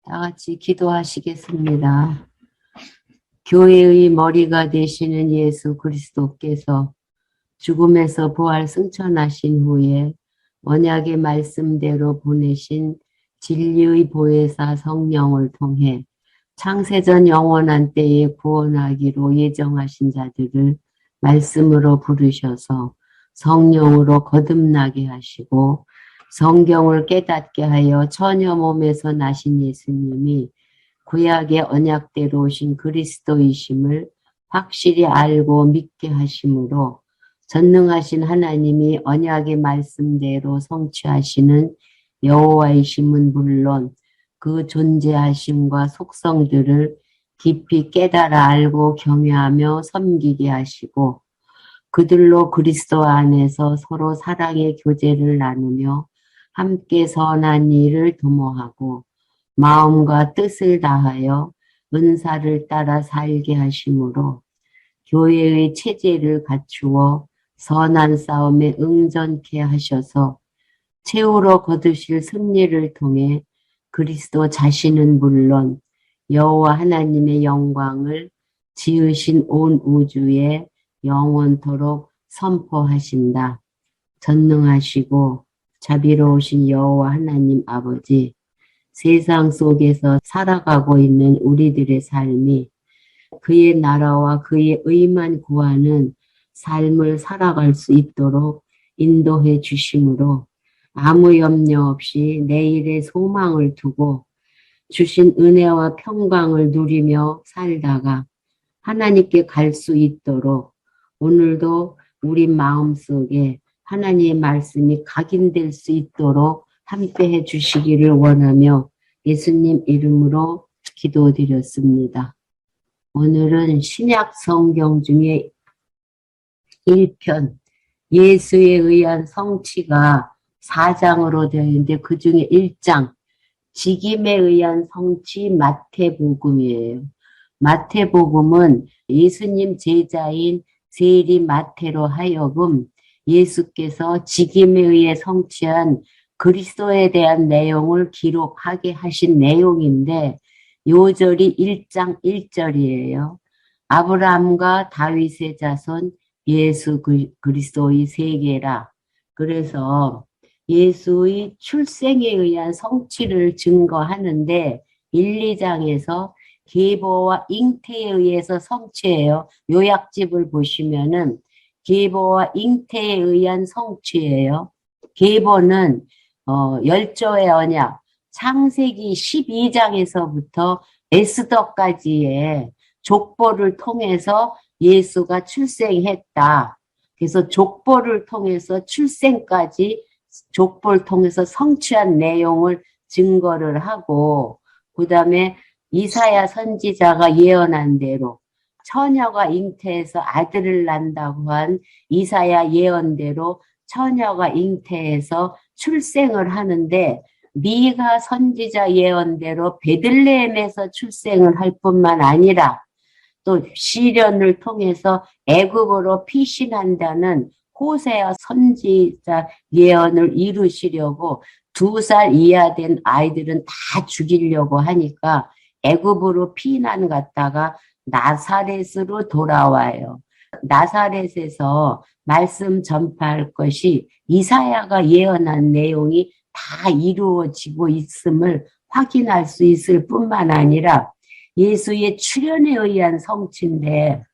다 같이 기도하시겠습니다. 교회의 머리가 되시는 예수 그리스도께서 죽음에서 부활 승천하신 후에 언약의 말씀대로 보내신 진리의 보혜사 성령을 통해 창세전 영원한 때에 구원하기로 예정하신 자들을 말씀으로 부르셔서 성령으로 거듭나게 하시고 성경을 깨닫게 하여 처녀 몸에서 나신 예수님이 구약의 언약대로 오신 그리스도이심을 확실히 알고 믿게 하심으로 전능하신 하나님이 언약의 말씀대로 성취하시는 여호와이심은 물론 그 존재하심과 속성들을 깊이 깨달아 알고 경외하며 섬기게 하시고 그들로 그리스도 안에서 서로 사랑의 교제를 나누며 함께 선한 일을 도모하고 마음과 뜻을 다하여 은사를 따라 살게 하심으로 교회의 체제를 갖추어 선한 싸움에 응전케 하셔서 최후로 거두실 승리를 통해 그리스도 자신은 물론 여호와 하나님의 영광을 지으신 온 우주에 영원토록 선포하신다. 전능하시고 자비로우신 여호와 하나님 아버지, 세상 속에서 살아가고 있는 우리들의 삶이 그의 나라와 그의 의만 구하는 삶을 살아갈 수 있도록 인도해 주심으로 아무 염려 없이 내일의 소망을 두고 주신 은혜와 평강을 누리며 살다가 하나님께 갈 수 있도록 오늘도 우리 마음속에 하나님의 말씀이 각인될 수 있도록 함께해 주시기를 원하며 예수님 이름으로 기도드렸습니다. 오늘은 신약 성경 중에 1편 예수에 의한 성취가 4장으로 되어 있는데 그 중에 1장 직임에 의한 성취 마태복음이에요. 마태복음은 예수님 제자인 세리 마태로 하여금 예수께서 직임에 의해 성취한 그리스도에 대한 내용을 기록하게 하신 내용인데 요절이 1장 1절이에요. 아브라함과 다윗의 자손 예수 그리스도의 세계라. 그래서 예수의 출생에 의한 성취를 증거하는데 1, 2장에서 계보와 잉태에 의해서 성취해요. 요약집을 보시면은 계보와 잉태에 의한 성취예요. 계보는 열조의 언약, 창세기 12장에서부터 에스더까지의 족보를 통해서 예수가 출생했다. 그래서 족보를 통해서 출생까지 족보를 통해서 성취한 내용을 증거를 하고 그 다음에 이사야 선지자가 예언한 대로 처녀가 잉태해서 아들을 낳는다고 한 이사야 예언대로 처녀가 잉태해서 출생을 하는데 미가 선지자 예언대로 베들레헴에서 출생을 할 뿐만 아니라 또 시련을 통해서 애굽으로 피신한다는 호세아 선지자 예언을 이루시려고 2살 이하 된 아이들은 다 죽이려고 하니까 애굽으로 피난 갔다가 나사렛으로 돌아와요. 나사렛에서 말씀 전파할 것이 이사야가 예언한 내용이 다 이루어지고 있음을 확인할 수 있을 뿐만 아니라 예수의 출현에 의한 성취인데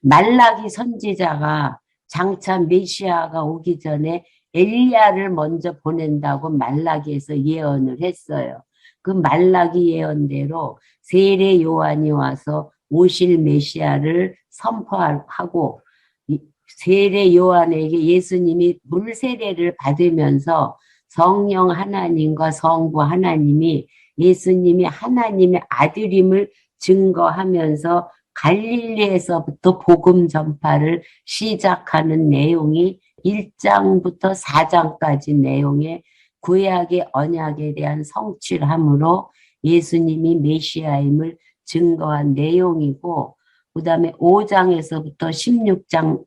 말라기 선지자가 장차 메시아가 오기 전에 엘리야를 먼저 보낸다고 말라기에서 예언을 했어요. 그 말라기 예언대로 세례 요한이 와서 오실 메시아를 선포하고 세례 요한에게 예수님이 물세례를 받으면서 성령 하나님과 성부 하나님이 예수님이 하나님의 아들임을 증거하면서 갈릴리에서부터 복음 전파를 시작하는 내용이 1장부터 4장까지 내용의 구약의 언약에 대한 성취를 함으로 예수님이 메시아임을 증거한 내용이고 그 다음에 5장에서부터 16장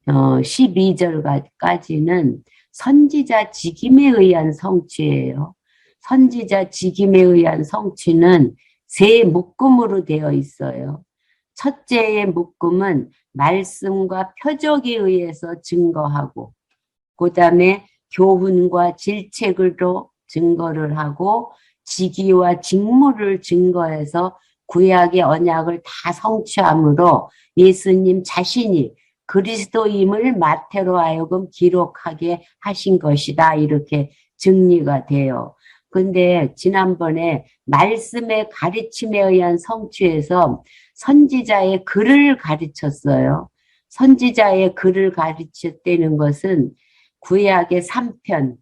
12절까지는 선지자 직임에 의한 성취예요. 선지자 직임에 의한 성취는 세 묶음으로 되어 있어요. 첫째의 묶음은 말씀과 표적에 의해서 증거하고, 그 다음에 교훈과 질책으로 증거를 하고, 직위와 직무를 증거해서 구약의 언약을 다 성취함으로 예수님 자신이 그리스도임을 마태로 하여금 기록하게 하신 것이다. 이렇게 정리가 돼요. 근데 지난번에 말씀의 가르침에 의한 성취에서 선지자의 글을 가르쳤어요. 선지자의 글을 가르쳤다는 것은 구약의 3편,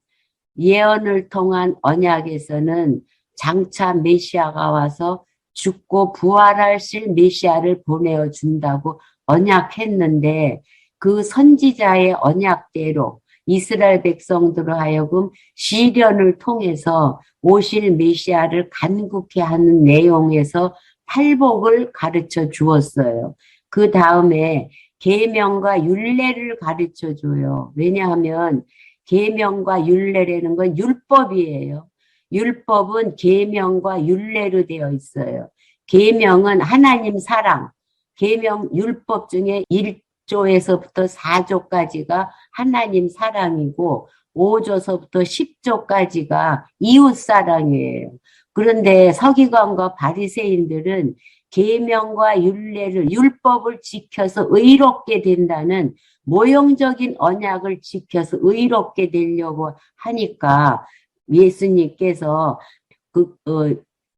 예언을 통한 언약에서는 장차 메시아가 와서 죽고 부활하실 메시아를 보내어 준다고 언약했는데 그 선지자의 언약대로 이스라엘 백성들로 하여금 시련을 통해서 오실 메시아를 간구케 하는 내용에서 팔복을 가르쳐 주었어요. 그 다음에 계명과 율례를 가르쳐 줘요. 왜냐하면 계명과 율례라는 건 율법이에요. 율법은 계명과 율례로 되어 있어요. 계명은 하나님 사랑, 계명 율법 중에 1조에서부터 4조까지가 하나님 사랑이고 5조서부터 10조까지가 이웃 사랑이에요. 그런데 서기관과 바리새인들은 계명과 율례를 율법을 지켜서 의롭게 된다는 모형적인 언약을 지켜서 의롭게 되려고 하니까 예수님께서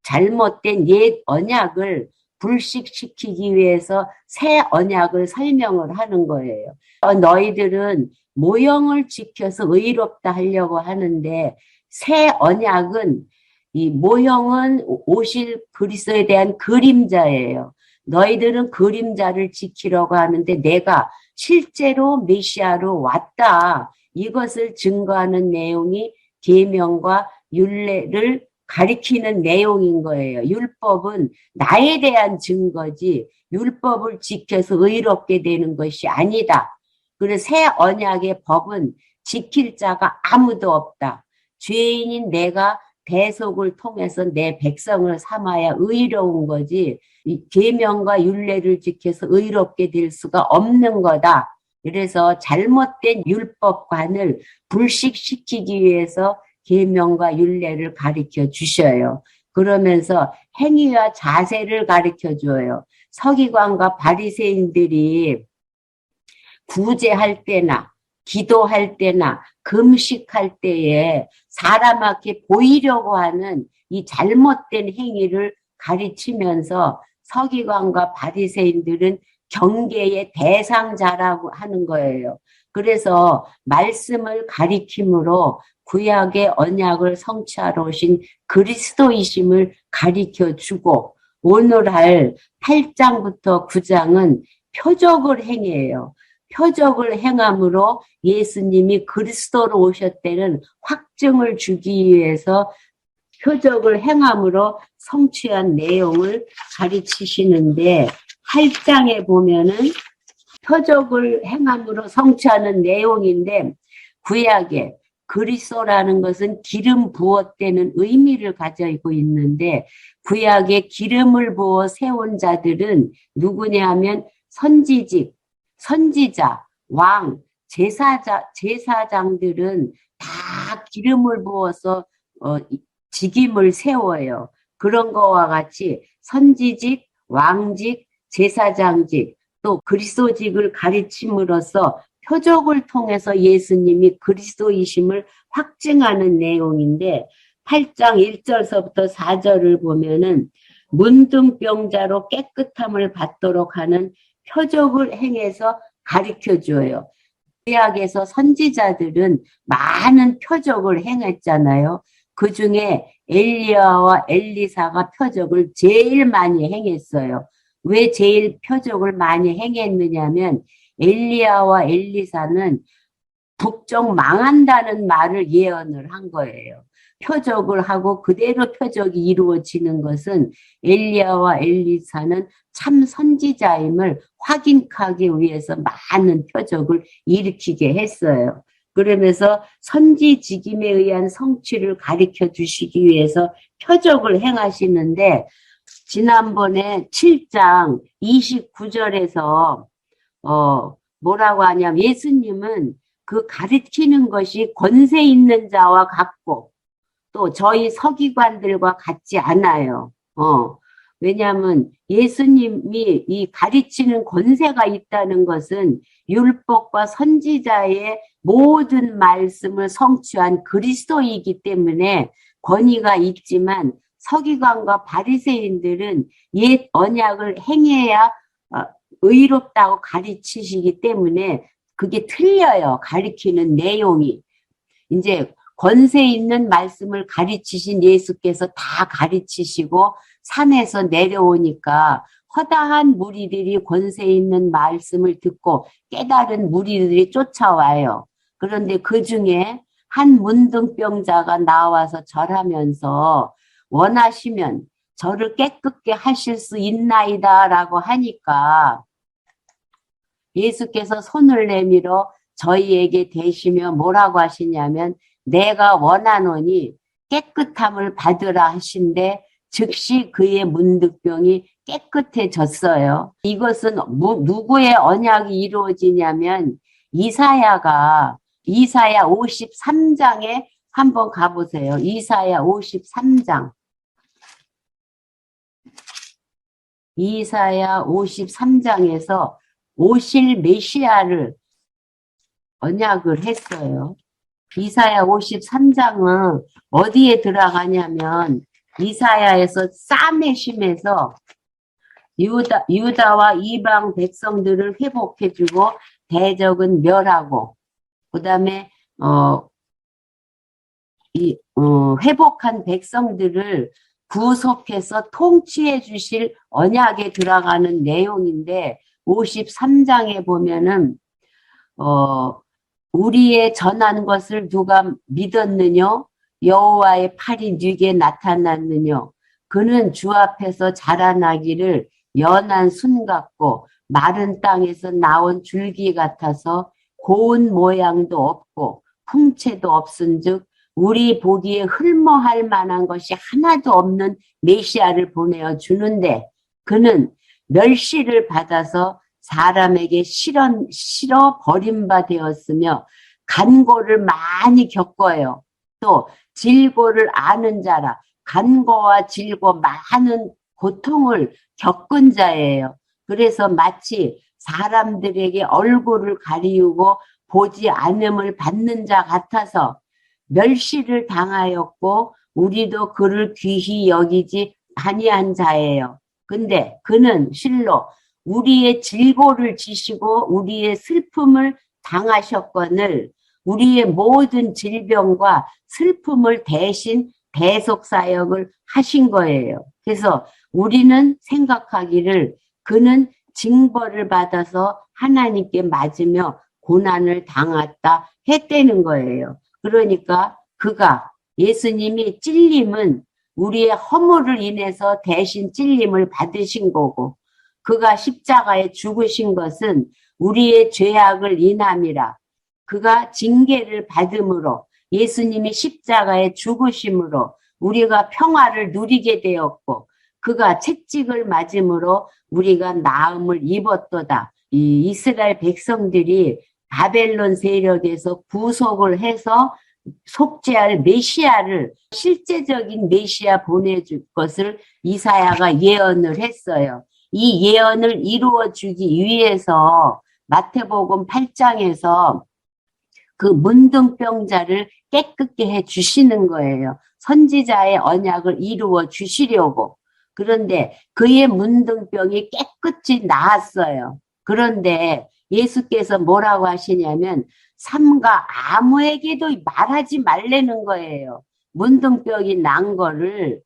잘못된 옛 언약을 불식시키기 위해서 새 언약을 설명을 하는 거예요. 너희들은 모형을 지켜서 의롭다 하려고 하는데 새 언약은 이 모형은 오실 그리스도에 대한 그림자예요. 너희들은 그림자를 지키려고 하는데 내가 실제로 메시아로 왔다. 이것을 증거하는 내용이 계명과 율례를 가리키는 내용인 거예요. 율법은 나에 대한 증거지 율법을 지켜서 의롭게 되는 것이 아니다. 그래서 새 언약의 법은 지킬 자가 아무도 없다. 죄인인 내가 대속을 통해서 내 백성을 삼아야 의로운 거지 이 계명과 율례를 지켜서 의롭게 될 수가 없는 거다. 그래서 잘못된 율법관을 불식시키기 위해서 계명과 율례를 가르쳐 주셔요. 그러면서 행위와 자세를 가르쳐 줘요. 서기관과 바리새인들이 구제할 때나 기도할 때나 금식할 때에 사람에게 보이려고 하는 이 잘못된 행위를 가르치면서 서기관과 바리새인들은 경계의 대상자라고 하는 거예요. 그래서 말씀을 가리킴으로 구약의 언약을 성취하러 오신 그리스도이심을 가르쳐 주고 오늘 할 8장부터 9장은 표적을 행해요. 표적을 행함으로 예수님이 그리스도로 오셨다는 확증을 주기 위해서 표적을 행함으로 성취한 내용을 가르치시는데 8장에 보면은 표적을 행함으로 성취하는 내용인데 구약에 그리스도라는 것은 기름 부었다는 의미를 가지고 있는데 구약에 기름을 부어 세운 자들은 누구냐 하면 선지직, 선지자, 왕, 제사장들은 다 기름을 부어서 직임을 세워요. 그런 거와 같이 선지직, 왕직, 제사장직, 또 그리스도직을 가르침으로써 표적을 통해서 예수님이 그리스도이심을 확증하는 내용인데 8장 1절서부터 4절을 보면은 문둥병자로 깨끗함을 받도록 하는 표적을 행해서 가르쳐줘요. 구약에서 선지자들은 많은 표적을 행했잖아요. 그 중에 엘리야와 엘리사가 표적을 제일 많이 행했어요. 왜 제일 표적을 많이 행했느냐면 엘리야와 엘리사는 북쪽 망한다는 말을 예언을 한 거예요. 표적을 하고 그대로 표적이 이루어지는 것은 엘리야와 엘리사는 참 선지자임을 확인하기 위해서 많은 표적을 일으키게 했어요. 그러면서 선지직임에 의한 성취를 가르쳐 주시기 위해서 표적을 행하시는데 지난번에 7장 29절에서 뭐라고 하냐면 예수님은 그 가르치는 것이 권세 있는 자와 같고 또 저희 서기관들과 같지 않아요. 왜냐하면 예수님이 이 가르치는 권세가 있다는 것은 율법과 선지자의 모든 말씀을 성취한 그리스도이기 때문에 권위가 있지만 서기관과 바리새인들은 옛 언약을 행해야 의롭다고 가르치시기 때문에 그게 틀려요. 가르치는 내용이. 이제 권세 있는 말씀을 가르치신 예수께서 다 가르치시고 산에서 내려오니까 허다한 무리들이 권세 있는 말씀을 듣고 깨달은 무리들이 쫓아와요. 그런데 그 중에 한 문둥병자가 나와서 절하면서 원하시면 저를 깨끗게 하실 수 있나이다 라고 하니까 예수께서 손을 내밀어 저희에게 대시며 뭐라고 하시냐면 내가 원하노니 깨끗함을 받으라 하신데 즉시 그의 문득병이 깨끗해졌어요. 이것은 누구의 언약이 이루어지냐면 이사야 53장에 한번 가보세요. 이사야 53장. 이사야 53장에서 오실 메시아를 언약을 했어요. 이사야 53장은 어디에 들어가냐면 이사야에서 쌈의 심에서 유다와 이방 백성들을 회복해주고 대적은 멸하고 그 다음에 회복한 백성들을 구속해서 통치해 주실 언약에 들어가는 내용인데 53장에 보면은 우리의 전한 것을 누가 믿었느냐? 여호와의 팔이 네게 나타났느냐? 그는 주 앞에서 자라나기를 연한 순 같고 마른 땅에서 나온 줄기 같아서 고운 모양도 없고 풍채도 없은즉 우리 보기에 흠모할 만한 것이 하나도 없는 메시아를 보내어 주는데 그는 멸시를 받아서 사람에게 실어 버림바 되었으며 간고를 많이 겪어요. 또 질고를 아는 자라 간고와 질고 많은 고통을 겪은 자예요. 그래서 마치 사람들에게 얼굴을 가리우고 보지 않음을 받는 자 같아서 멸시를 당하였고 우리도 그를 귀히 여기지 아니한 자예요. 근데 그는 실로 우리의 질고를 지시고 우리의 슬픔을 당하셨거늘 우리의 모든 질병과 슬픔을 대신 대속사역을 하신 거예요. 그래서 우리는 생각하기를 그는 징벌을 받아서 하나님께 맞으며 고난을 당했다 했다는 거예요. 그러니까 그가 예수님이 찔림은 우리의 허물을 인해서 대신 찔림을 받으신 거고 그가 십자가에 죽으신 것은 우리의 죄악을 인함이라. 그가 징계를 받음으로 예수님이 십자가에 죽으심으로 우리가 평화를 누리게 되었고 그가 채찍을 맞음으로 우리가 나음을 입었도다. 이 이스라엘 백성들이 바벨론 세력에서 구속을 해서 속죄할 메시아를 실제적인 메시아 보내줄 것을 이사야가 예언을 했어요. 이 예언을 이루어 주기 위해서 마태복음 8장에서 그 문둥병자를 깨끗게 해 주시는 거예요. 선지자의 언약을 이루어 주시려고. 그런데 그의 문둥병이 깨끗이 나았어요. 그런데 예수께서 뭐라고 하시냐면 삼가 아무에게도 말하지 말라는 거예요. 문둥병이 난 거를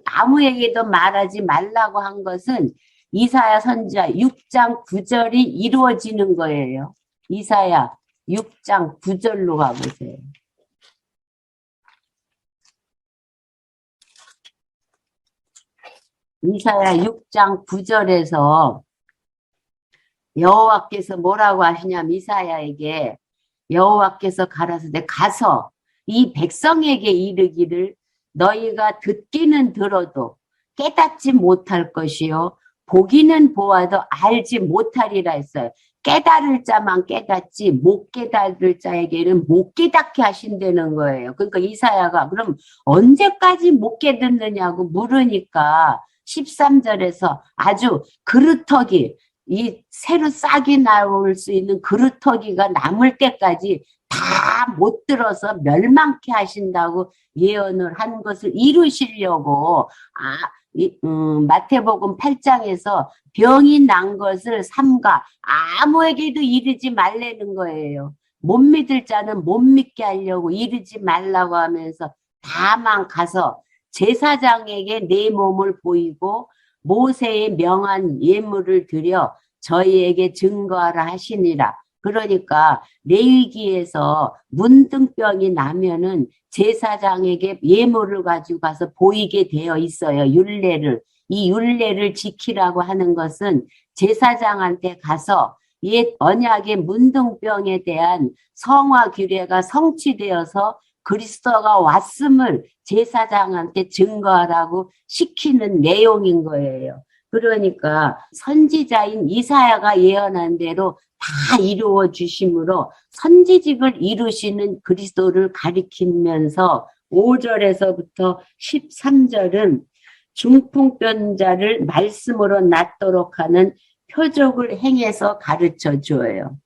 아무에게도 말하지 말라고 한 것은 이사야 선지자 6장 9절이 이루어지는 거예요. 이사야 6장 9절로 가보세요. 이사야 6장 9절에서 여호와께서 뭐라고 하시냐면 이사야에게 여호와께서 가라사대 가서 이 백성에게 이르기를 너희가 듣기는 들어도 깨닫지 못할 것이요 보기는 보아도 알지 못하리라 했어요. 깨달을 자만 깨닫지 못 깨달을 자에게는 못 깨닫게 하신다는 거예요. 그러니까 이사야가 그럼 언제까지 못 깨닫느냐고 물으니까 13절에서 아주 그루터기 이 새로 싹이 나올 수 있는 그루터기가 남을 때까지 다 못 들어서 멸망케 하신다고 예언을 한 것을 이루시려고 마태복음 8장에서 병이 난 것을 삼가 아무에게도 이르지 말라는 거예요. 못 믿을 자는 못 믿게 하려고 이르지 말라고 하면서 다만 가서 제사장에게 내 몸을 보이고 모세의 명한 예물을 드려 저희에게 증거하라 하시니라. 그러니까 레위기에서 문둥병이 나면은 제사장에게 예물을 가지고 가서 보이게 되어 있어요. 율례를. 이 율례를 지키라고 하는 것은 제사장한테 가서 옛 언약의 문둥병에 대한 성화 규례가 성취되어서 그리스도가 왔음을 제사장한테 증거하라고 시키는 내용인 거예요. 그러니까 선지자인 이사야가 예언한 대로 다 이루어 주심으로 선지직을 이루시는 그리스도를 가리키면서 5절에서부터 13절은 중풍병자를 말씀으로 낫도록 하는 표적을 행해서 가르쳐 줘요.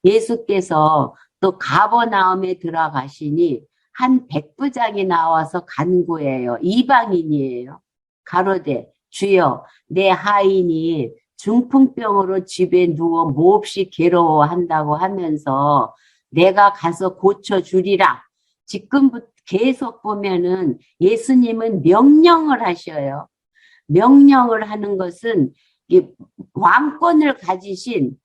예수께서 또 가버나움에 들어가시니 한 백부장이 나와서 간구해요. 이방인이에요. 가로되 주여 내 하인이 중풍병으로 집에 누워 몹시 괴로워한다고 하면서 내가 가서 고쳐주리라. 지금부터 계속 보면은 예수님은 명령을 하셔요. 명령을 하는 것은 왕권을 가지신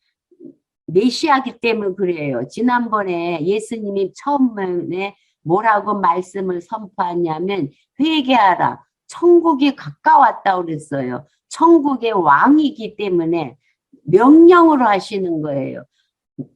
메시아기 때문에 그래요. 지난번에 예수님이 처음에 뭐라고 말씀을 선포하냐면 회개하라. 천국이 가까웠다고 그랬어요. 천국의 왕이기 때문에 명령으로 하시는 거예요.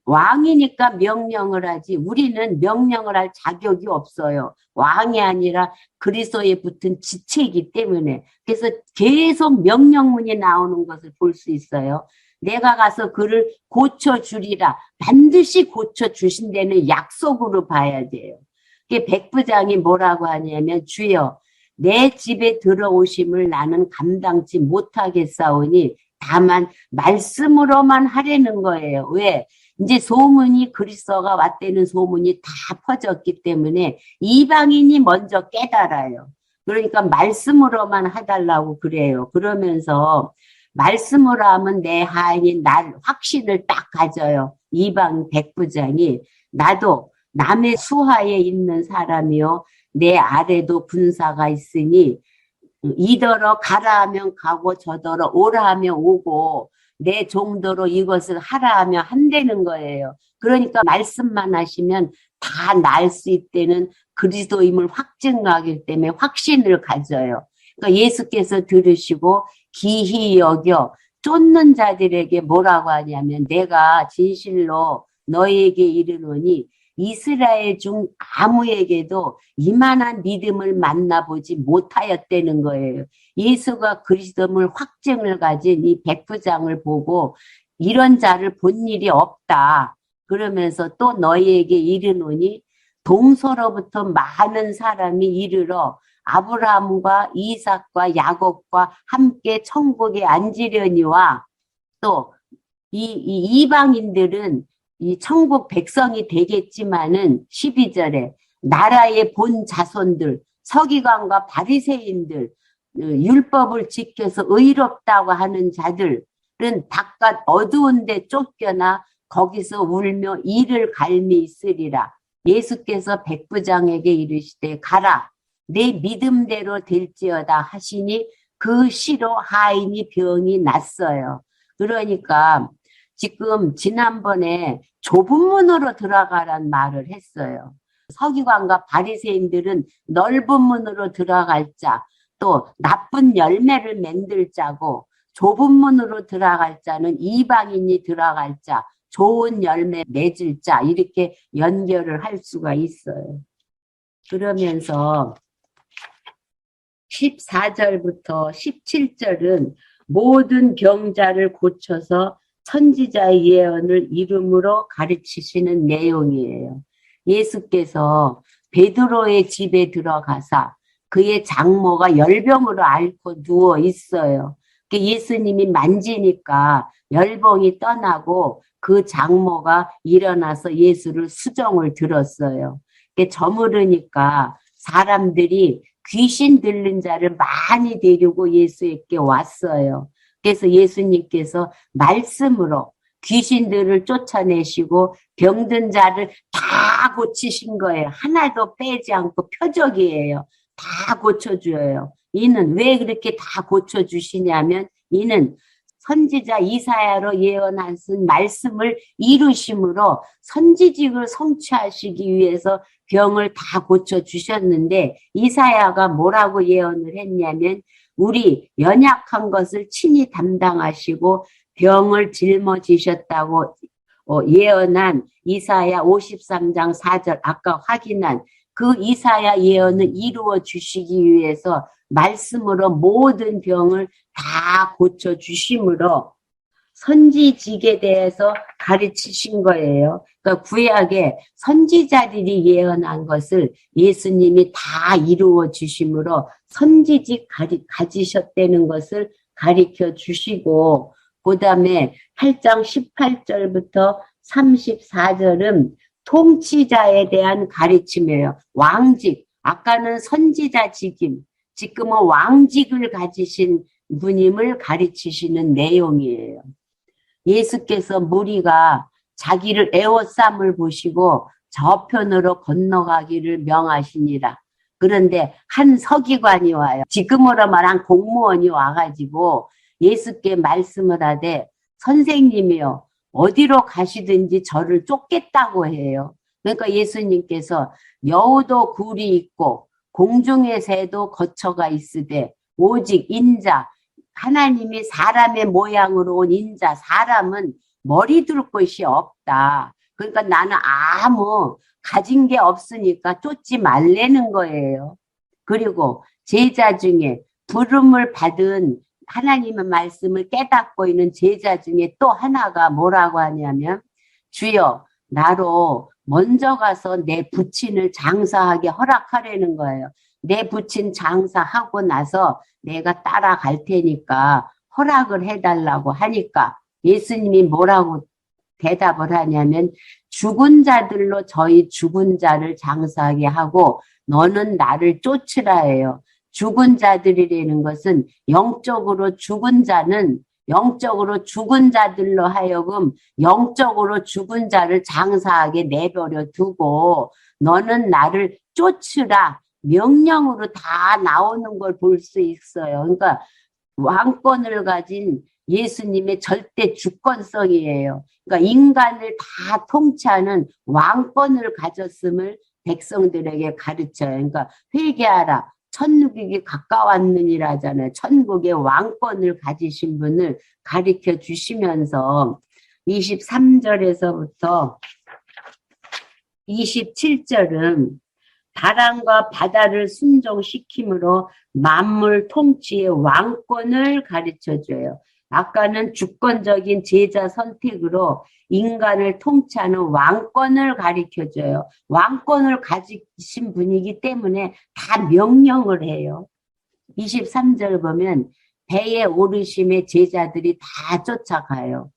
왕이니까 명령을 하지 우리는 명령을 할 자격이 없어요. 왕이 아니라 그리스도에 붙은 지체이기 때문에. 그래서 계속 명령문이 나오는 것을 볼 수 있어요. 내가 가서 그를 고쳐주리라. 반드시 고쳐주신다는 약속으로 봐야 돼요. 백부장이 뭐라고 하냐면 주여 내 집에 들어오심을 나는 감당치 못하겠사오니 다만 말씀으로만 하려는 거예요. 왜? 이제 소문이 그리스도가 왔다는 소문이 다 퍼졌기 때문에 이방인이 먼저 깨달아요. 그러니까 말씀으로만 해달라고 그래요. 그러면서 말씀으로 하면 내 하인이 날 확신을 딱 가져요. 이방 백부장이 나도 남의 수하에 있는 사람이요. 내 아래도 군사가 있으니 이더러 가라 하면 가고 저더러 오라 하면 오고 내 정도로 이것을 하라 하면 한다는 거예요. 그러니까 말씀만 하시면 다 날 수 있다는 그리스도임을 확증하기 때문에 확신을 가져요. 그러니까 예수께서 들으시고 기히 여겨 쫓는 자들에게 뭐라고 하냐면 내가 진실로 너희에게 이르노니 이스라엘 중 아무에게도 이만한 믿음을 만나보지 못하였다는 거예요. 예수가 그리스도임을 확증을 가진 이 백부장을 보고 이런 자를 본 일이 없다. 그러면서 또 너희에게 이르노니 동서로부터 많은 사람이 이르러 아브라함과 이삭과 야곱과 함께 천국에 앉으려니와 또 이 이방인들은 이 천국 백성이 되겠지만은 12절에 나라의 본 자손들 서기관과 바리새인들 율법을 지켜서 의롭다고 하는 자들은 바깥 어두운 데 쫓겨나 거기서 울며 이를 갈미 있으리라. 예수께서 백부장에게 이르시되 가라 내 믿음대로 될지어다 하시니 그 시로 하인이 병이 났어요. 그러니까 지금 지난번에 좁은 문으로 들어가란 말을 했어요. 서기관과 바리새인들은 넓은 문으로 들어갈 자, 또 나쁜 열매를 만들 자고 좁은 문으로 들어갈 자는 이방인이 들어갈 자, 좋은 열매 맺을 자 이렇게 연결을 할 수가 있어요. 그러면서 14절부터 17절은 모든 병자를 고쳐서 선지자의 예언을 이름으로 가르치시는 내용이에요. 예수께서 베드로의 집에 들어가사 그의 장모가 열병으로 앓고 누워 있어요. 예수님이 만지니까 열병이 떠나고 그 장모가 일어나서 예수를 수정을 들었어요. 저물으니까 사람들이 귀신 들린 자를 많이 데리고 예수에게 왔어요. 그래서 예수님께서 말씀으로 귀신들을 쫓아내시고 병든 자를 다 고치신 거예요. 하나도 빼지 않고 표적이에요. 다 고쳐줘요. 이는 왜 그렇게 다 고쳐주시냐면 이는 선지자 이사야로 예언하신 말씀을 이루심으로 선지직을 성취하시기 위해서 병을 다 고쳐주셨는데 이사야가 뭐라고 예언을 했냐면 우리 연약한 것을 친히 담당하시고 병을 짊어지셨다고 예언한 이사야 53장 4절 아까 확인한 그 이사야 예언을 이루어 주시기 위해서 말씀으로 모든 병을 다 고쳐주심으로 선지직에 대해서 가르치신 거예요. 그러니까 구약에 선지자들이 예언한 것을 예수님이 다 이루어 주심으로 선지직 가지셨다는 것을 가르쳐 주시고 그 다음에 8장 18절부터 34절은 통치자에 대한 가르침이에요. 왕직, 아까는 선지자직임, 지금은 왕직을 가지신 분임을 가르치시는 내용이에요. 예수께서 무리가 자기를 애워쌈을 보시고 저편으로 건너가기를 명하시니라. 그런데 한 서기관이 와요. 지금으로 말한 공무원이 와가지고 예수께 말씀을 하되 선생님이요 어디로 가시든지 저를 쫓겠다고 해요. 그러니까 예수님께서 여우도 굴이 있고 공중의 새도 거처가 있으되 오직 인자 하나님이 사람의 모양으로 온 인자 사람은 머리 둘 곳이 없다. 그러니까 나는 아무 가진 게 없으니까 쫓지 말라는 거예요. 그리고 제자 중에 부름을 받은 하나님의 말씀을 깨닫고 있는 제자 중에 또 하나가 뭐라고 하냐면 주여 나로 먼저 가서 내 부친을 장사하게 허락하라는 거예요. 내 부친 장사하고 나서 내가 따라갈 테니까 허락을 해달라고 하니까 예수님이 뭐라고 대답을 하냐면 죽은 자들로 저희 죽은 자를 장사하게 하고 너는 나를 쫓으라 해요. 죽은 자들이라는 것은 영적으로 죽은 자는 영적으로 죽은 자들로 하여금 영적으로 죽은 자를 장사하게 내버려 두고 너는 나를 쫓으라 명령으로 다 나오는 걸 볼 수 있어요. 그러니까 왕권을 가진 예수님의 절대 주권성이에요. 그러니까 인간을 다 통치하는 왕권을 가졌음을 백성들에게 가르쳐요. 그러니까 회개하라. 천국이 가까웠느니라 하잖아요. 천국의 왕권을 가지신 분을 가르쳐 주시면서 23절에서부터 27절은 바람과 바다를 순종시킴으로 만물 통치의 왕권을 가르쳐줘요. 아까는 주권적인 제자 선택으로 인간을 통치하는 왕권을 가르쳐줘요. 왕권을 가지신 분이기 때문에 다 명령을 해요. 23절 보면 배에 오르심의 제자들이 다 쫓아가요.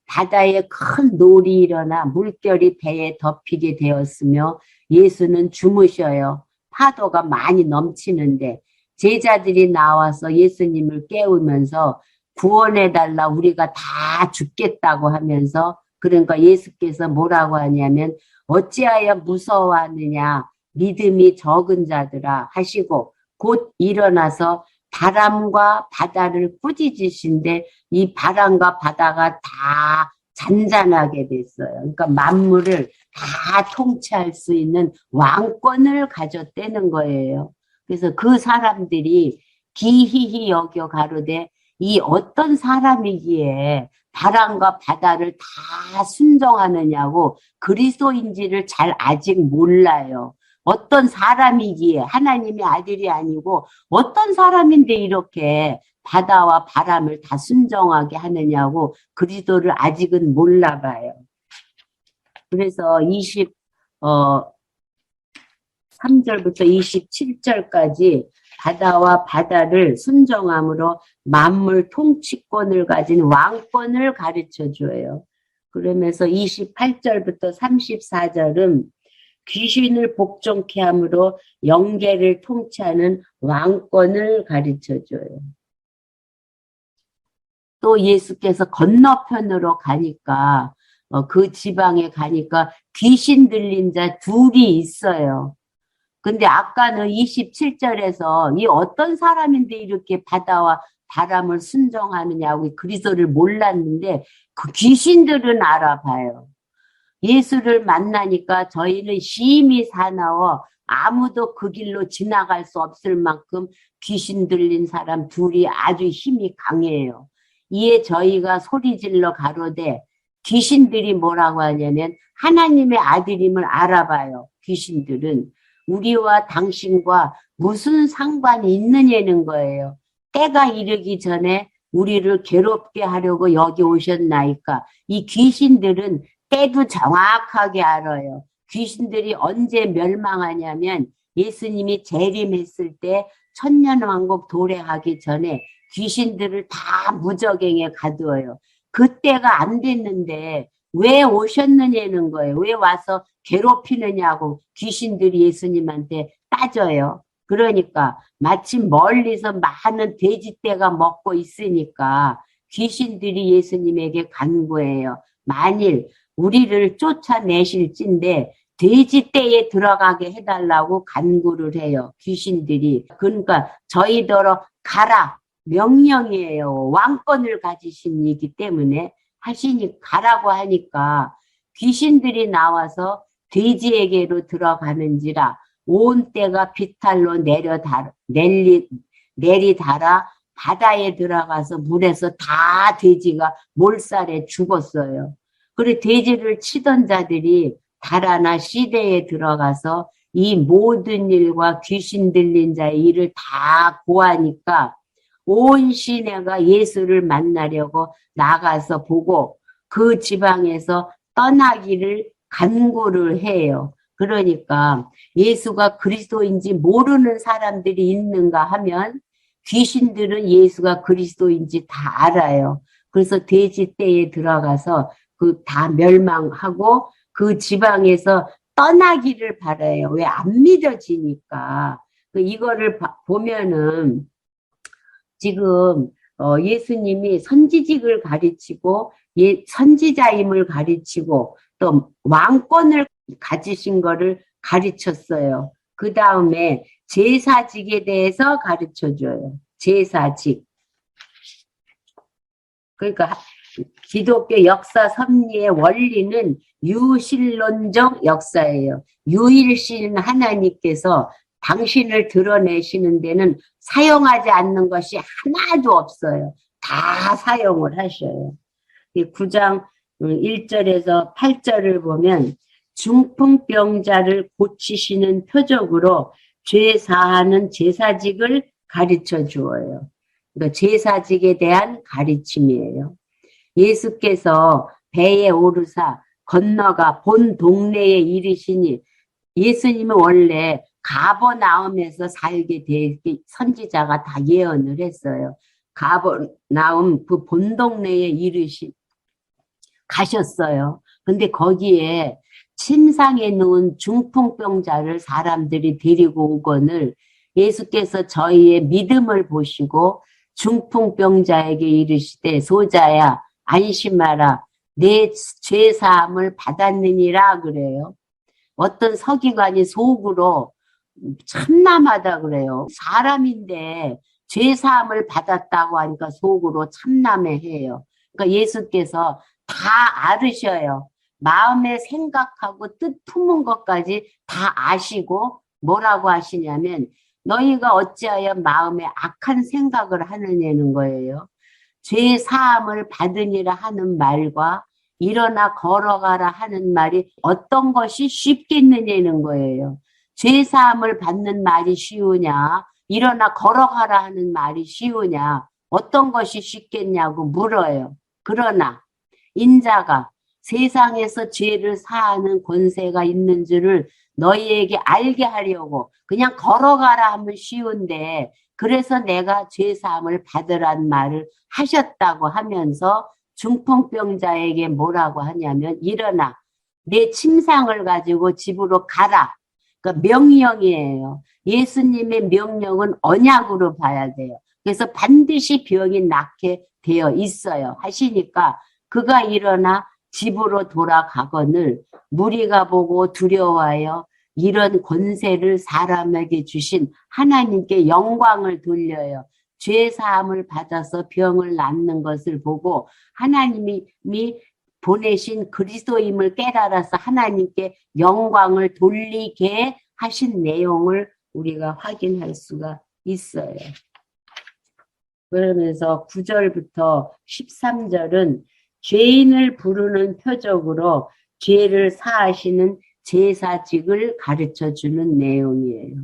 바다에 큰 놀이 일어나 물결이 배에 덮이게 되었으며 예수는 주무셔요. 파도가 많이 넘치는데 제자들이 나와서 예수님을 깨우면서 구원해달라 우리가 다 죽겠다고 하면서 그러니까 예수께서 뭐라고 하냐면 어찌하여 무서워하느냐 믿음이 적은 자들아 하시고 곧 일어나서 바람과 바다를 꾸짖으신데 이 바람과 바다가 다 잔잔하게 됐어요. 그러니까 만물을 다 통치할 수 있는 왕권을 가졌다는 거예요. 그래서 그 사람들이 기히히 여겨 가로되 이 어떤 사람이기에 바람과 바다를 다 순종하느냐고 그리스도인지를 잘 아직 몰라요. 어떤 사람이기에 하나님의 아들이 아니고 어떤 사람인데 이렇게 바다와 바람을 다 순종하게 하느냐고 그리스도를 아직은 몰라봐요. 그래서 3절부터 27절까지 바다와 바다를 순종함으로 만물 통치권을 가진 왕권을 가르쳐 줘요. 그러면서 28절부터 34절은 귀신을 복종케 함으로 영계를 통치하는 왕권을 가르쳐 줘요. 또 예수께서 건너편으로 가니까 그 지방에 가니까 귀신 들린 자 둘이 있어요. 근데 아까는 27절에서 이 어떤 사람인데 이렇게 바다와 바람을 순종하느냐고 그리스도를 몰랐는데 그 귀신들은 알아봐요. 예수를 만나니까 저희는 심히 사나워 아무도 그 길로 지나갈 수 없을 만큼 귀신 들린 사람 둘이 아주 힘이 강해요. 이에 저희가 소리질러 가로되 귀신들이 뭐라고 하냐면 하나님의 아들임을 알아봐요. 귀신들은. 우리와 당신과 무슨 상관이 있느냐는 거예요. 때가 이르기 전에 우리를 괴롭게 하려고 여기 오셨나이까. 이 귀신들은 때도 정확하게 알아요. 귀신들이 언제 멸망하냐면 예수님이 재림했을 때 천년왕국 도래하기 전에 귀신들을 다 무저갱에 가두어요. 그때가 안 됐는데 왜 오셨느냐는 거예요. 왜 와서 괴롭히느냐고 귀신들이 예수님한테 따져요. 그러니까 마침 멀리서 많은 돼지떼가 먹고 있으니까 귀신들이 예수님에게 간구해요. 만일 우리를 쫓아내실진데 돼지떼에 들어가게 해달라고 간구를 해요. 귀신들이. 그러니까 저희더러 가라. 명령이에요. 왕권을 가지신 이기 때문에 하시니 가라고 하니까 귀신들이 나와서 돼지에게로 들어가는지라 온 떼가 비탈로 내리달아 바다에 들어가서 물에서 다 돼지가 몰살에 죽었어요. 그리고 돼지를 치던 자들이 달아나 시대에 들어가서 이 모든 일과 귀신 들린 자의 일을 다 고하니까 온 시내가 예수를 만나려고 나가서 보고 그 지방에서 떠나기를 간구를 해요. 그러니까 예수가 그리스도인지 모르는 사람들이 있는가 하면 귀신들은 예수가 그리스도인지 다 알아요. 그래서 돼지떼에 들어가서 그 다 멸망하고 그 지방에서 떠나기를 바라요. 왜 안 믿어지니까. 이거를 보면은 지금 예수님이 선지직을 가르치고 선지자임을 가르치고 또 왕권을 가지신 거를 가르쳤어요. 그 다음에 제사직에 대해서 가르쳐줘요. 제사직. 그러니까 기독교 역사 섭리의 원리는 유실론적 역사예요. 유일신 하나님께서 당신을 드러내시는 데는 사용하지 않는 것이 하나도 없어요. 다 사용을 하셔요. 9장 1절에서 8절을 보면 중풍병자를 고치시는 표적으로 죄 사하는 제사직을 가르쳐 주어요. 그러니까 제사직에 대한 가르침이에요. 예수께서 배에 오르사 건너가 본 동네에 이르시니 예수님은 원래 가버나움에서 살게 될 선지자가 다 예언을 했어요. 가버나움 그 본 동네에 가셨어요. 근데 거기에 침상에 누운 중풍병자를 사람들이 데리고 오거늘 예수께서 저희의 믿음을 보시고 중풍병자에게 이르시되 소자야 안심하라 내 죄사함을 받았느니라 그래요. 어떤 서기관이 속으로 참남하다 그래요. 사람인데 죄사함을 받았다고 하니까 속으로 참남해해요. 그러니까 예수께서 다 알으셔요. 마음에 생각하고 뜻 품은 것까지 다 아시고 뭐라고 하시냐면 너희가 어찌하여 마음에 악한 생각을 하느냐는 거예요. 죄 사함을 받으니라 하는 말과 일어나 걸어가라 하는 말이 어떤 것이 쉽겠느냐는 거예요. 죄 사함을 받는 말이 쉬우냐, 일어나 걸어가라 하는 말이 쉬우냐, 어떤 것이 쉽겠냐고 물어요. 그러나 인자가 세상에서 죄를 사하는 권세가 있는 줄을 너희에게 알게 하려고 그냥 걸어가라 하면 쉬운데, 그래서 내가 죄사함을 받으란 말을 하셨다고 하면서 중풍병자에게 뭐라고 하냐면, 일어나 내 침상을 가지고 집으로 가라. 그러니까 명령이에요. 예수님의 명령은 언약으로 봐야 돼요. 그래서 반드시 병이 낫게 되어 있어요. 하시니까 그가 일어나 집으로 돌아가거늘 무리가 보고 두려워하여 이런 권세를 사람에게 주신 하나님께 영광을 돌려요. 죄 사함을 받아서 병을 낫는 것을 보고 하나님이 보내신 그리스도임을 깨달아서 하나님께 영광을 돌리게 하신 내용을 우리가 확인할 수가 있어요. 그러면서 9절부터 13절은 죄인을 부르는 표적으로 죄를 사하시는 제사직을 가르쳐 주는 내용이에요.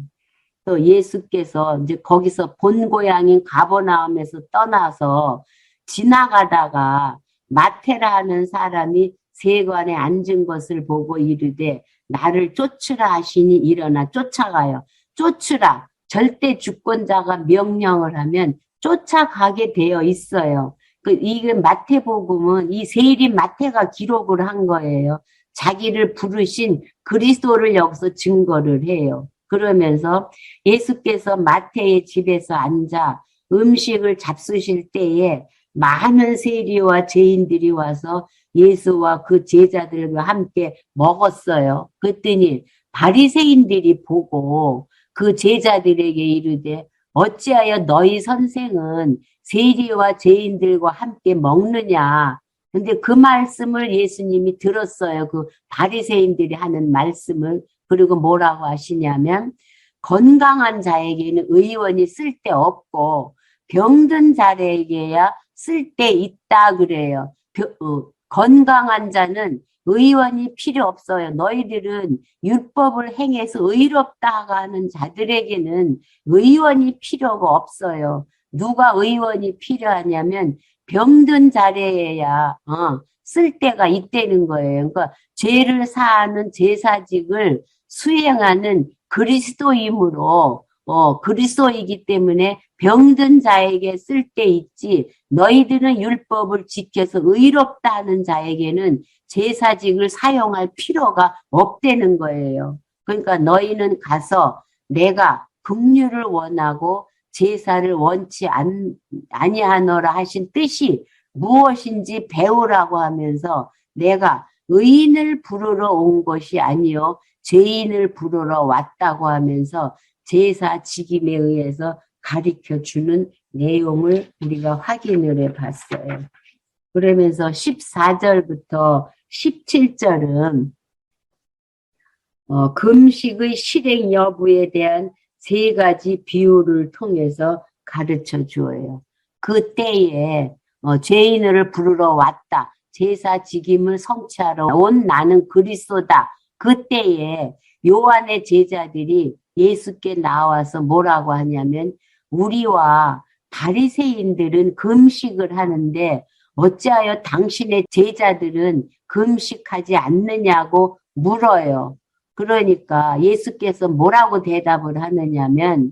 또 예수께서 이제 거기서 본 고향인 가버나움에서 떠나서 지나가다가 마태라는 사람이 세관에 앉은 것을 보고 이르되 나를 쫓으라 하시니 일어나 쫓아가요. 쫓으라. 절대 주권자가 명령을 하면 쫓아가게 되어 있어요. 이게 마태복음은 이 세일인 마태가 기록을 한 거예요. 자기를 부르신 그리스도를 여기서 증거를 해요. 그러면서 예수께서 마태의 집에서 앉아 음식을 잡수실 때에 많은 세리와 죄인들이 와서 예수와 그 제자들과 함께 먹었어요. 그랬더니 바리새인들이 보고 그 제자들에게 이르되 어찌하여 너희 선생은 세리와 죄인들과 함께 먹느냐. 근데 그 말씀을 예수님이 들었어요. 그 바리새인들이 하는 말씀을. 그리고 뭐라고 하시냐면 건강한 자에게는 의원이 쓸데없고 병든 자에게야 쓸데있다 그래요. 건강한 자는 의원이 필요 없어요. 너희들은 율법을 행해서 의롭다 하는 자들에게는 의원이 필요가 없어요. 누가 의원이 필요하냐면 병든 자리에야 쓸데가 있다는 거예요. 그러니까 죄를 사하는 제사직을 수행하는 그리스도이므로 그리스도이기 때문에 병든 자에게 쓸데 있지, 너희들은 율법을 지켜서 의롭다 하는 자에게는 제사직을 사용할 필요가 없다는 거예요. 그러니까 너희는 가서 내가 긍휼을 원하고 제사를 원치 아니하노라 하신 뜻이 무엇인지 배우라고 하면서 내가 의인을 부르러 온 것이 아니요 죄인을 부르러 왔다고 하면서 제사 직임에 의해서 가르쳐 주는 내용을 우리가 확인을 해 봤어요. 그러면서 14절부터 17절은 금식의 실행 여부에 대한 세 가지 비유를 통해서 가르쳐 주어요. 그때에 죄인을 부르러 왔다. 제사 직임을 성취하러 온 나는 그리스도다. 그때에 요한의 제자들이 예수께 나와서 뭐라고 하냐면 우리와 바리새인들은 금식을 하는데 어찌하여 당신의 제자들은 금식하지 않느냐고 물어요. 그러니까 예수께서 뭐라고 대답을 하느냐면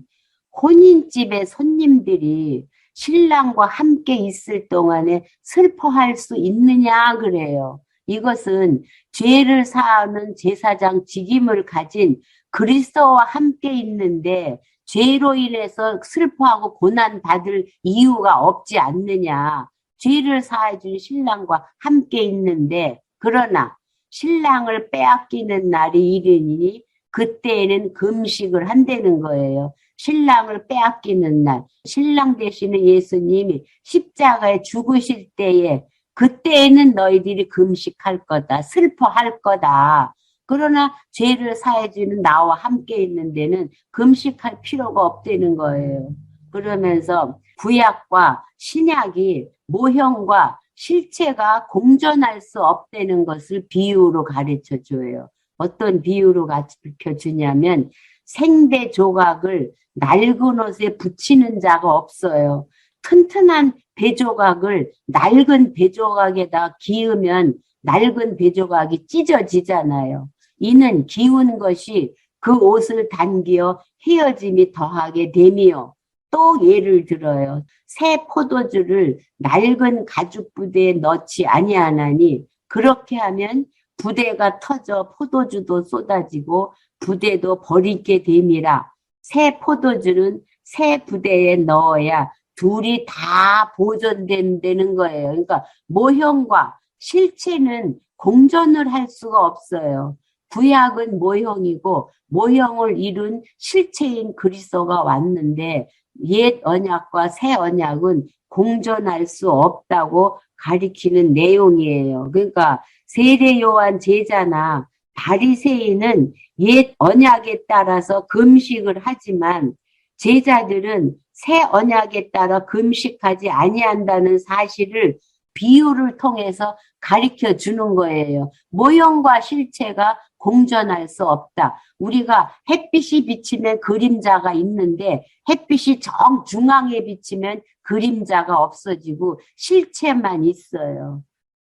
혼인집에 손님들이 신랑과 함께 있을 동안에 슬퍼할 수 있느냐 그래요. 이것은 죄를 사하는 제사장 직임을 가진 그리스도와 함께 있는데 죄로 인해서 슬퍼하고 고난받을 이유가 없지 않느냐. 죄를 사해준 신랑과 함께 있는데 그러나 신랑을 빼앗기는 날이 이르니 그때에는 금식을 한다는 거예요. 신랑을 빼앗기는 날, 신랑 되시는 예수님이 십자가에 죽으실 때에 그때에는 너희들이 금식할 거다, 슬퍼할 거다. 그러나 죄를 사해주는 나와 함께 있는 데는 금식할 필요가 없다는 거예요. 그러면서 구약과 신약이 모형과 실체가 공존할 수 없다는 것을 비유로 가르쳐 줘요. 어떤 비유로 가르쳐 주냐면 생배 조각을 낡은 옷에 붙이는 자가 없어요. 튼튼한 배조각을 낡은 배조각에다 기으면 낡은 배조각이 찢어지잖아요. 이는 기운 것이 그 옷을 당기어 헤어짐이 더하게 되며, 또 예를 들어요. 새 포도주를 낡은 가죽 부대에 넣지 아니하나니 그렇게 하면 부대가 터져 포도주도 쏟아지고 부대도 버리게 됨이라. 새 포도주는 새 부대에 넣어야 둘이 다 보존된다는 거예요. 그러니까 모형과 실체는 공존을 할 수가 없어요. 구약은 모형이고 모형을 이룬 실체인 그리스도가 왔는데 옛 언약과 새 언약은 공존할 수 없다고 가리키는 내용이에요. 그러니까 세례 요한 제자나 바리새인은 옛 언약에 따라서 금식을 하지만 제자들은 새 언약에 따라 금식하지 아니한다는 사실을 비유를 통해서 가르쳐 주는 거예요. 모형과 실체가 공존할 수 없다. 우리가 햇빛이 비치면 그림자가 있는데 햇빛이 정중앙에 비치면 그림자가 없어지고 실체만 있어요.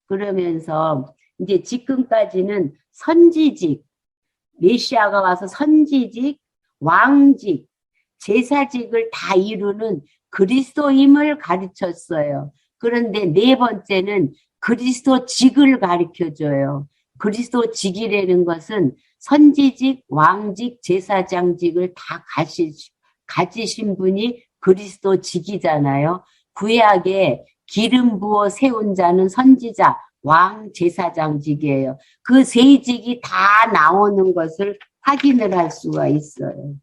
그러면서 이제 지금까지는 선지직, 메시아가 와서 선지직, 왕직, 제사직을 다 이루는 그리스도임을 가르쳤어요. 그런데 네 번째는 그리스도직을 가르쳐줘요. 그리스도직이라는 것은 선지직, 왕직, 제사장직을 다 가지신 분이 그리스도직이잖아요. 구약에 기름 부어 세운 자는 선지자, 왕, 제사장직이에요. 그 세 직이 다 나오는 것을 확인을 할 수가 있어요.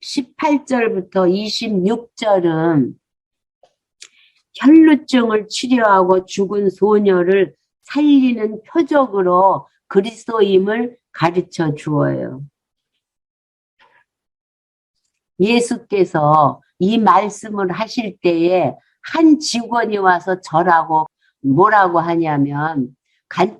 18절부터 26절은 혈루증을 치료하고 죽은 소녀를 살리는 표적으로 그리스도임을 가르쳐 주어요. 예수께서 이 말씀을 하실 때에 한 직원이 와서 절하고 뭐라고 하냐면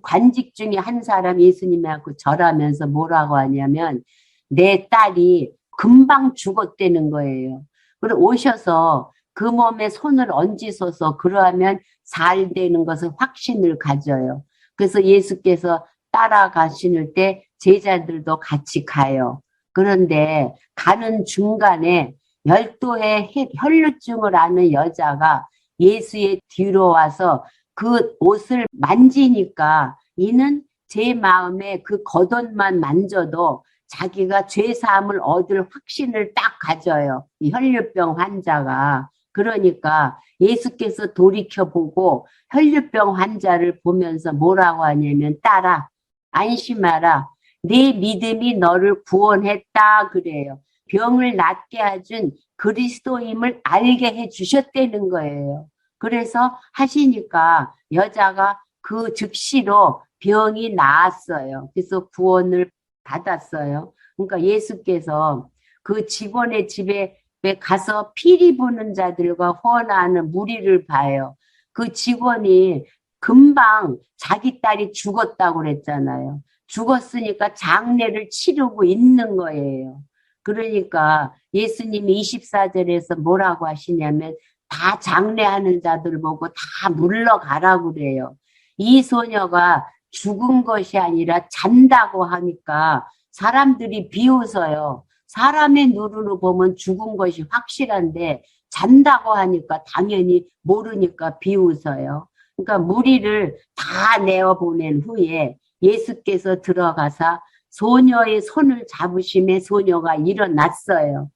관직 중에 한 사람 예수님하고 절하면서 뭐라고 하냐면 내 딸이 금방 죽었다는 거예요. 그리고 오셔서 그 몸에 손을 얹으셔서 그러하면 잘 되는 것을 확신을 가져요. 그래서 예수께서 따라가시는 때 제자들도 같이 가요. 그런데 가는 중간에 열도의 혈루증을 앓는 여자가 예수의 뒤로 와서 그 옷을 만지니까 이는 제 마음에 그 겉옷만 만져도 자기가 죄사함을 얻을 확신을 딱 가져요. 이 혈류병 환자가. 그러니까 예수께서 돌이켜보고 혈류병 환자를 보면서 뭐라고 하냐면 딸아 안심하라. 네 믿음이 너를 구원했다 그래요. 병을 낫게 해준 그리스도임을 알게 해주셨다는 거예요. 그래서 하시니까 여자가 그 즉시로 병이 나았어요. 그래서 구원을 받았어요. 그러니까 예수께서 그 직원의 집에 가서 피리 부는 자들과 헌화하는 무리를 봐요. 그 직원이 금방 자기 딸이 죽었다고 그랬잖아요. 죽었으니까 장례를 치르고 있는 거예요. 그러니까 예수님이 24절에서 뭐라고 하시냐면 다 장례하는 자들 보고 다 물러가라고 그래요. 이 소녀가 죽은 것이 아니라 잔다고 하니까 사람들이 비웃어요. 사람의 눈으로 보면 죽은 것이 확실한데 잔다고 하니까 당연히 모르니까 비웃어요. 그러니까 무리를 다 내어보낸 후에 예수께서 들어가서 소녀의 손을 잡으심에 소녀가 일어났어요.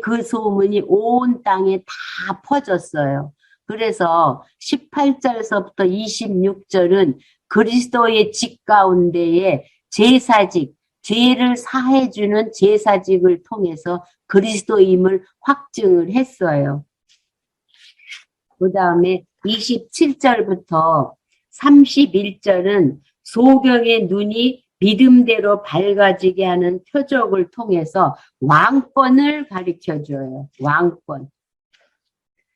그 소문이 온 땅에 다 퍼졌어요. 그래서 18절서부터 26절은 그리스도의 직 가운데에 제사직, 죄를 사해주는 제사직을 통해서 그리스도임을 확증을 했어요. 그 다음에 27절부터 31절은 소경의 눈이 믿음대로 밝아지게 하는 표적을 통해서 왕권을 가르쳐줘요. 왕권.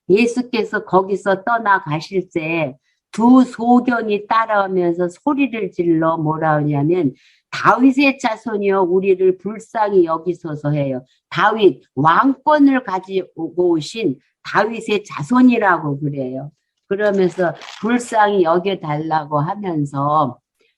예수께서 거기서 떠나가실 때 두 소경이 따라오면서 소리를 질러 뭐라 하냐면 다윗의 자손이여 우리를 불쌍히 여기소서 해요. 다윗 왕권을 가지고 오신 다윗의 자손이라고 그래요. 그러면서 불쌍히 여겨달라고 하면서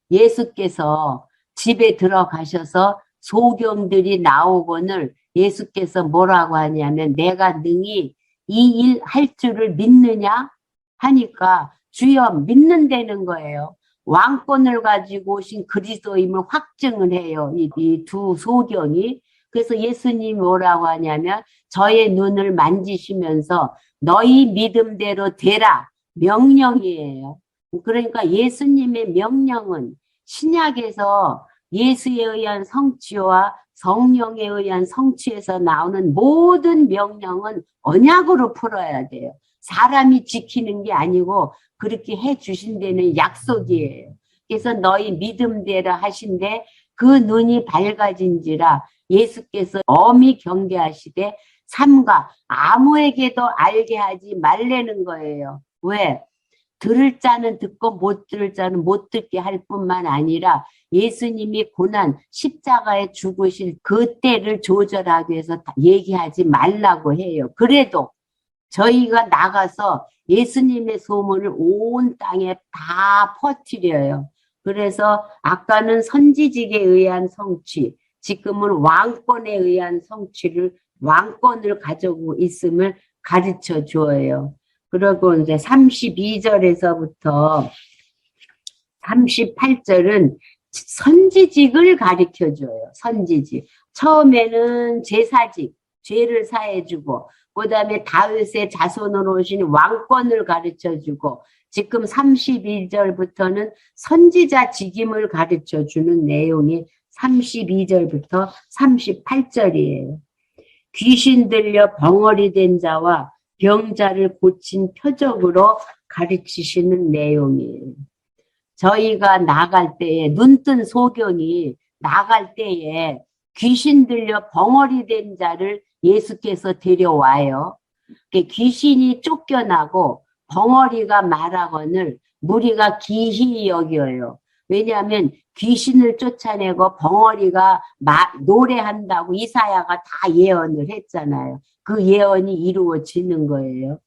예수께서 집에 들어가셔서 소경들이 나오거늘 예수께서 뭐라고 하냐면 내가 능히 이 일 할 줄을 믿느냐 하니까 주여 믿는다는 거예요. 왕권을 가지고 오신 그리스도임을 확증을 해요. 이 두 소경이. 그래서 예수님이 뭐라고 하냐면 저의 눈을 만지시면서 너희 믿음대로 되라 명령이에요. 그러니까 예수님의 명령은 신약에서 예수에 의한 성취와 성령에 의한 성취에서 나오는 모든 명령은 언약으로 풀어야 돼요. 사람이 지키는 게 아니고 그렇게 해 주신다는 약속이에요. 그래서 너희 믿음대로 하신데 그 눈이 밝아진지라 예수께서 엄히 경계하시되 삼가 아무에게도 알게 하지 말라는 거예요. 왜? 들을 자는 듣고 못 들을 자는 못 듣게 할 뿐만 아니라 예수님이 고난 십자가에 죽으실 그 때를 조절하기 위해서 얘기하지 말라고 해요. 그래도 저희가 나가서 예수님의 소문을 온 땅에 다 퍼뜨려요. 그래서 아까는 선지직에 의한 성취, 지금은 왕권에 의한 성취를 왕권을 가지고 있음을 가르쳐 주어요. 그리고 이제 32절에서부터 38절은 선지직을 가르쳐 줘요. 선지직. 처음에는 제사직, 죄를 사해주고 그 다음에 다윗의 자손으로 오신 왕권을 가르쳐주고 지금 31절부터는 선지자 직임을 가르쳐주는 내용이 32절부터 38절이에요. 귀신 들려 벙어리 된 자와 병자를 고친 표적으로 가르치시는 내용이에요. 저희가 나갈 때에 눈뜬 소경이 나갈 때에 귀신 들려 벙어리 된 자를 예수께서 데려와요. 귀신이 쫓겨나고 벙어리가 말하거늘 무리가 기히 여겨요. 왜냐하면 귀신을 쫓아내고 벙어리가 노래한다고 이사야가 다 예언을 했잖아요. 그 예언이 이루어지는 거예요.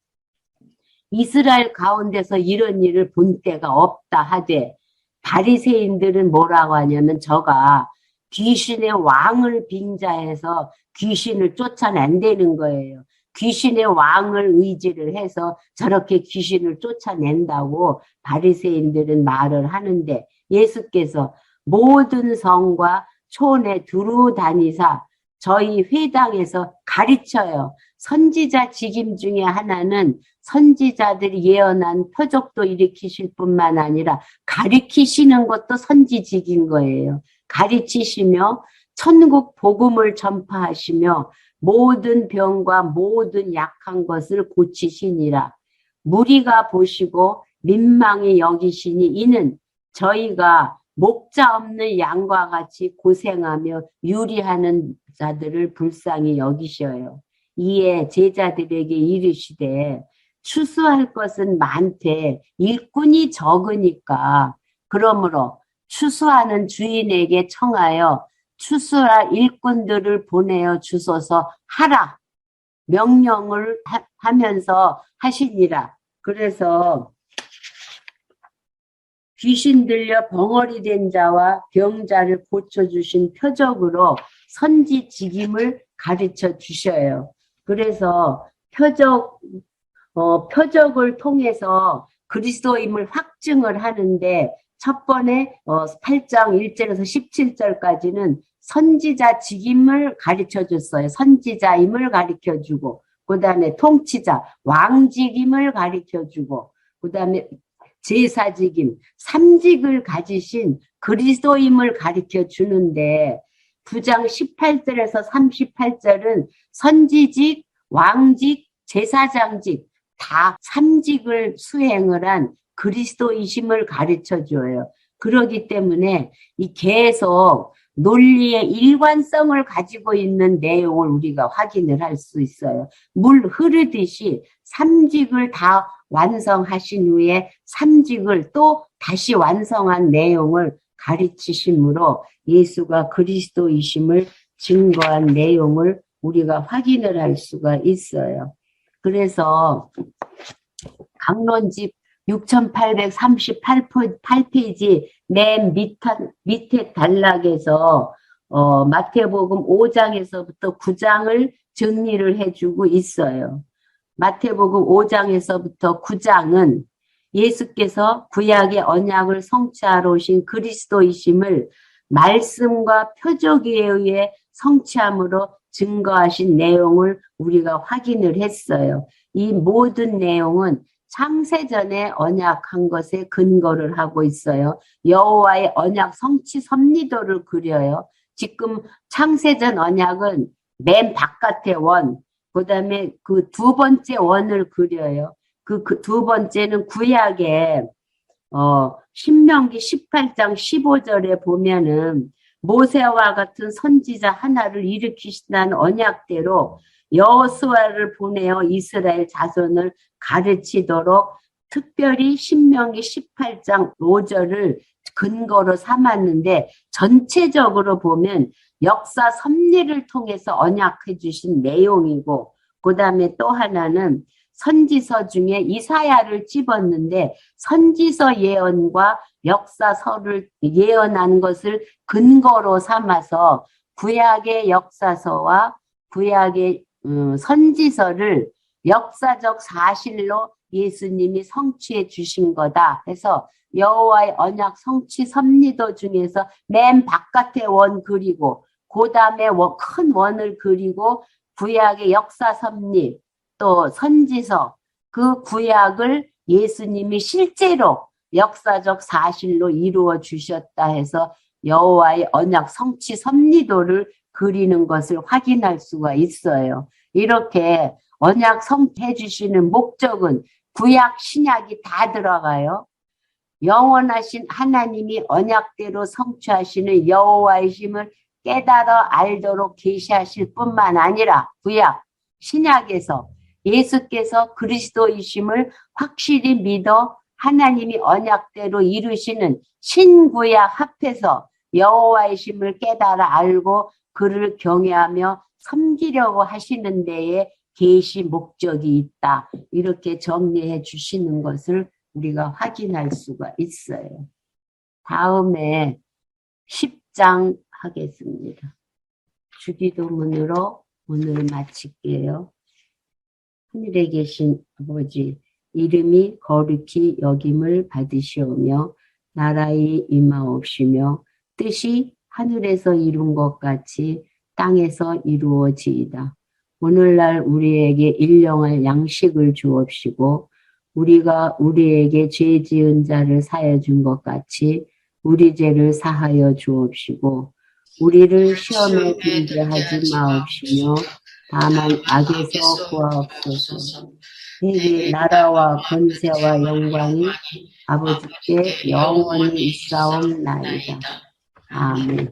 이스라엘 가운데서 이런 일을 본 때가 없다 하되 바리새인들은 뭐라고 하냐면 저가 귀신의 왕을 빙자해서 귀신을 쫓아낸다는 거예요. 귀신의 왕을 의지를 해서 저렇게 귀신을 쫓아낸다고 바리새인들은 말을 하는데 예수께서 모든 성과 촌에 두루 다니사 저희 회당에서 가르쳐요. 선지자 직임 중에 하나는 선지자들이 예언한 표적도 일으키실 뿐만 아니라 가르치시는 것도 선지직인 거예요. 가르치시며 천국 복음을 전파하시며 모든 병과 모든 약한 것을 고치시니라. 무리가 보시고 민망히 여기시니 이는 저희가 목자 없는 양과 같이 고생하며 유리하는 자들을 불쌍히 여기셔요. 이에 제자들에게 이르시되 추수할 것은 많되 일꾼이 적으니까 그러므로 추수하는 주인에게 청하여 추수할 일꾼들을 보내어 주소서 하라 명령을 하면서 하시니라. 그래서 귀신 들려 벙어리 된 자와 병자를 고쳐주신 표적으로 선지직임을 가르쳐 주셔요. 그래서 표적을 통해서 그리스도임을 확증을 하는데 첫 번에 8장 1절에서 17절까지는 선지자 직임을 가르쳐 줬어요. 선지자임을 가르쳐 주고 그 다음에 통치자 왕직임을 가르쳐 주고 그 다음에 제사직임, 삼직을 가지신 그리스도임을 가르쳐 주는데 9장 18절에서 38절은 선지직, 왕직, 제사장직 다 삼직을 수행을 한 그리스도이심을 가르쳐 줘요. 그러기 때문에 이 계속 논리의 일관성을 가지고 있는 내용을 우리가 확인을 할 수 있어요. 물 흐르듯이 삼직을 다 완성하신 후에 삼직을 또 다시 완성한 내용을 가르치심으로 예수가 그리스도이심을 증거한 내용을 우리가 확인을 할 수가 있어요. 그래서 강론집 6838페이지 맨 밑에 단락에서 마태복음 5장에서부터 9장을 정리를 해주고 있어요. 마태복음 5장에서부터 9장은 예수께서 구약의 언약을 성취하러 오신 그리스도이심을 말씀과 표적에 의해 성취함으로 증거하신 내용을 우리가 확인을 했어요. 이 모든 내용은 창세전에 언약한 것에 근거를 하고 있어요. 여호와의 언약 성취 섭리도를 그려요. 지금 창세전 언약은 맨 바깥의 원, 그 다음에 그 두 번째 원을 그려요. 그 두 번째는 구약에 신명기 18장 15절에 보면은 모세와 같은 선지자 하나를 일으키신다는 언약대로 여호수아를 보내어 이스라엘 자손을 가르치도록 특별히 신명기 18장 5절을 근거로 삼았는데 전체적으로 보면 역사 섭리를 통해서 언약해 주신 내용이고 그 다음에 또 하나는 선지서 중에 이사야를 집었는데 선지서 예언과 역사서를 예언한 것을 근거로 삼아서 구약의 역사서와 구약의 선지서를 역사적 사실로 예수님이 성취해 주신 거다 해서 여호와의 언약 성취 섭리도 중에서 맨 바깥에 원 그리고 그 다음에 큰 원을 그리고 구약의 역사 섭리 또 선지서 그 구약을 예수님이 실제로 역사적 사실로 이루어 주셨다 해서 여호와의 언약 성취 섭리도를 그리는 것을 확인할 수가 있어요. 이렇게 언약 성취해 주시는 목적은 구약 신약이 다 들어가요. 영원하신 하나님이 언약대로 성취하시는 여호와의 힘을 깨달아 알도록 계시하실 뿐만 아니라 구약 신약에서 예수께서 그리스도이심을 확실히 믿어 하나님이 언약대로 이루시는 신구약 합해서 여호와의 심을 깨달아 알고 그를 경외하며 섬기려고 하시는 데에 계시 목적이 있다. 이렇게 정리해 주시는 것을 우리가 확인할 수가 있어요. 다음에 10장 하겠습니다. 주기도문으로 오늘 마칠게요. 하늘에 계신 아버지, 이름이 거룩히 여김을 받으시오며 나라의 임하옵시며 뜻이 하늘에서 이룬 것 같이 땅에서 이루어지이다. 오늘날 우리에게 일용할 양식을 주옵시고 우리가 우리에게 죄 지은 자를 사하여 준 것 같이 우리 죄를 사하여 주옵시고 우리를 시험에 들게 하지 마옵시며 다만 악에서 구하옵소서. 대개 나라와 권세와 영광이 아버지께 영원히 있사옵나이다. 아멘.